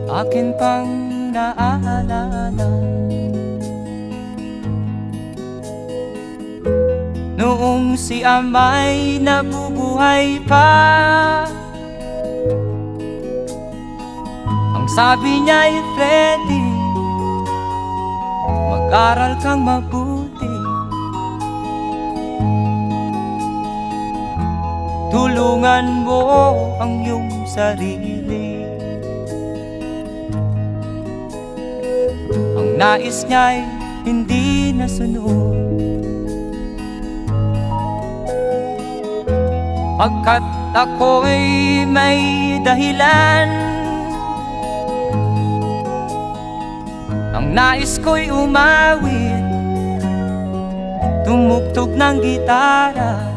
akin pang naalala. Noong si ama'y nabubuhay pa, ang sabi niya'y Freddy, mag-aral kang mabuti, tulungan mo ang iyong sarili. Ang nais niya'y hindi nasunod, pagkat ako'y may dahilan. Ang nais ko'y umawit, tumugtog ng gitara,